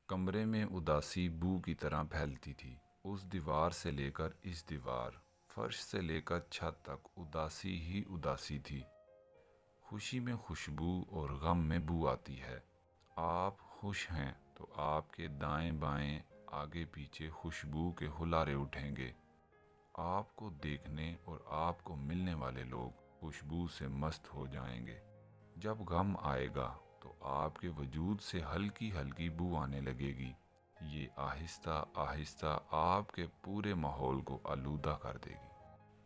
کمرے میں اداسی بو کی طرح پھیلتی تھی۔ اس دیوار سے لے کر اس دیوار، فرش سے لے کر چھت تک اداسی ہی اداسی تھی۔ خوشی میں خوشبو اور غم میں بو آتی ہے۔ آپ خوش ہیں تو آپ کے دائیں بائیں آگے پیچھے خوشبو کے ہلارے اٹھیں گے۔ آپ کو دیکھنے اور آپ کو ملنے والے لوگ خوشبو سے مست ہو جائیں گے۔ جب غم آئے گا تو آپ کے وجود سے ہلکی ہلکی بو آنے لگے گی۔ یہ آہستہ آہستہ آپ کے پورے ماحول کو آلودہ کر دے گی۔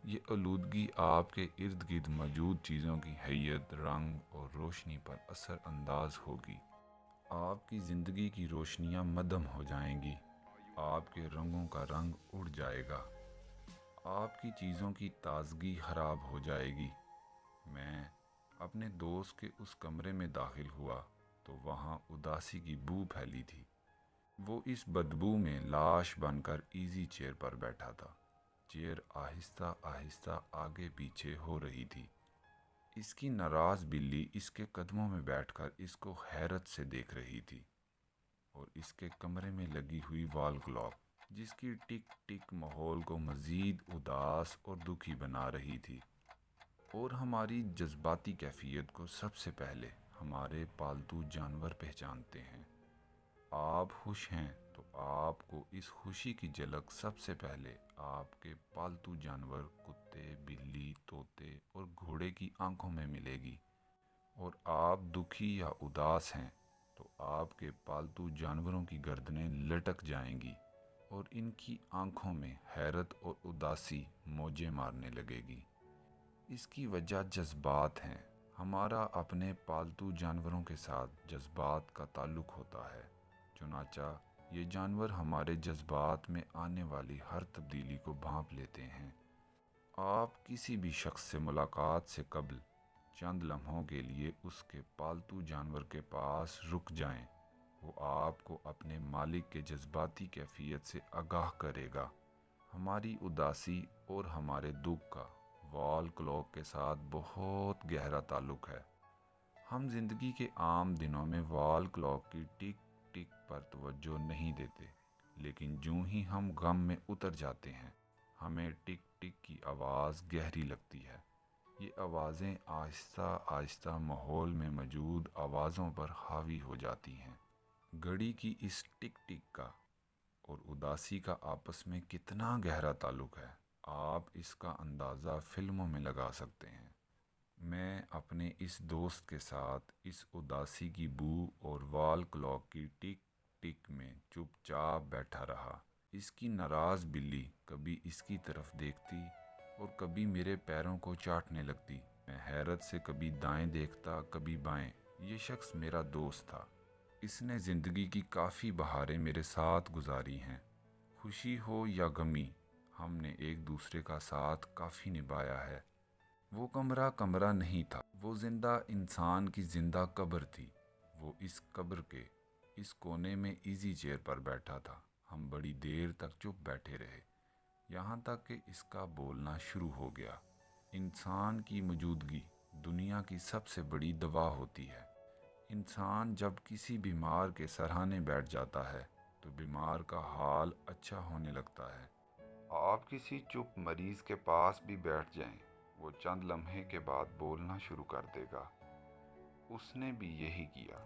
یہ آلودگی آپ کے ارد گرد موجود چیزوں کی حیت، رنگ اور روشنی پر اثر انداز ہوگی۔ آپ کی زندگی کی روشنیاں مدھم ہو جائیں گی۔ آپ کے رنگوں کا رنگ اڑ جائے گا۔ آپ کی چیزوں کی تازگی خراب ہو جائے گی۔ میں اپنے دوست کے اس کمرے میں داخل ہوا تو وہاں اداسی کی بو پھیلی تھی۔ وہ اس بدبو میں لاش بن کر ایزی چیئر پر بیٹھا تھا۔ چیئر آہستہ آہستہ آگے پیچھے ہو رہی تھی۔ اس کی ناراض بلی اس کے قدموں میں بیٹھ کر اس کو حیرت سے دیکھ رہی تھی، اور اس کے کمرے میں لگی ہوئی وال کلاک، جس کی ٹک ٹک ماحول کو مزید اداس اور دکھی بنا رہی تھی۔ اور ہماری جذباتی کیفیت کو سب سے پہلے ہمارے پالتو جانور پہچانتے ہیں۔ آپ خوش ہیں تو آپ کو اس خوشی کی جھلک سب سے پہلے آپ کے پالتو جانور کتے، بلی، طوطے اور گھوڑے کی آنکھوں میں ملے گی۔ اور آپ دکھی یا اداس ہیں تو آپ کے پالتو جانوروں کی گردنیں لٹک جائیں گی اور ان کی آنکھوں میں حیرت اور اداسی موجیں مارنے لگے گی۔ اس کی وجہ جذبات ہیں۔ ہمارا اپنے پالتو جانوروں کے ساتھ جذبات کا تعلق ہوتا ہے، چنانچہ یہ جانور ہمارے جذبات میں آنے والی ہر تبدیلی کو بھانپ لیتے ہیں۔ آپ کسی بھی شخص سے ملاقات سے قبل چند لمحوں کے لیے اس کے پالتو جانور کے پاس رک جائیں۔ وہ آپ کو اپنے مالک کے جذباتی کیفیت سے آگاہ کرے گا۔ ہماری اداسی اور ہمارے دکھ کا وال کلاک کے ساتھ بہت گہرا تعلق ہے۔ ہم زندگی کے عام دنوں میں وال کلاک کی ٹک ٹک پر توجہ نہیں دیتے، لیکن جوں ہی ہم غم میں اتر جاتے ہیں، ہمیں ٹک ٹک کی آواز گہری لگتی ہے۔ یہ آوازیں آہستہ آہستہ ماحول میں موجود آوازوں پر حاوی ہو جاتی ہیں۔ گھڑی کی اس ٹک ٹک کا اور اداسی کا آپس میں کتنا گہرا تعلق ہے، آپ اس کا اندازہ فلموں میں لگا سکتے ہیں۔ میں اپنے اس دوست کے ساتھ اس اداسی کی بو اور وال کلاک کی ٹک ٹک میں چپ چاپ بیٹھا رہا۔ اس کی ناراض بلی کبھی اس کی طرف دیکھتی اور کبھی میرے پیروں کو چاٹنے لگتی۔ میں حیرت سے کبھی دائیں دیکھتا، کبھی بائیں۔ یہ شخص میرا دوست تھا۔ اس نے زندگی کی کافی بہاریں میرے ساتھ گزاری ہیں۔ خوشی ہو یا غمی، ہم نے ایک دوسرے کا ساتھ کافی نبھایا ہے۔ وہ کمرہ کمرہ نہیں تھا، وہ زندہ انسان کی زندہ قبر تھی۔ وہ اس قبر کے اس کونے میں ایزی چیئر پر بیٹھا تھا۔ ہم بڑی دیر تک چپ بیٹھے رہے، یہاں تک کہ اس کا بولنا شروع ہو گیا۔ انسان کی موجودگی دنیا کی سب سے بڑی دوا ہوتی ہے۔ انسان جب کسی بیمار کے سرہانے بیٹھ جاتا ہے تو بیمار کا حال اچھا ہونے لگتا ہے۔ آپ کسی چپ مریض کے پاس بھی بیٹھ جائیں، وہ چند لمحے کے بعد بولنا شروع کر دے گا۔ اس نے بھی یہی کیا۔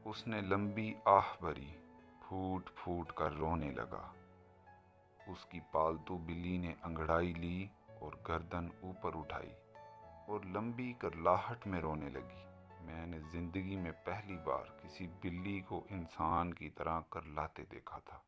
اس نے لمبی آہ بھری، پھوٹ پھوٹ کر رونے لگا۔ اس کی پالتو بلی نے انگڑائی لی اور گردن اوپر اٹھائی اور لمبی کرلاہٹ میں رونے لگی۔ میں نے زندگی میں پہلی بار کسی بلی کو انسان کی طرح کرلاتے دیکھا تھا۔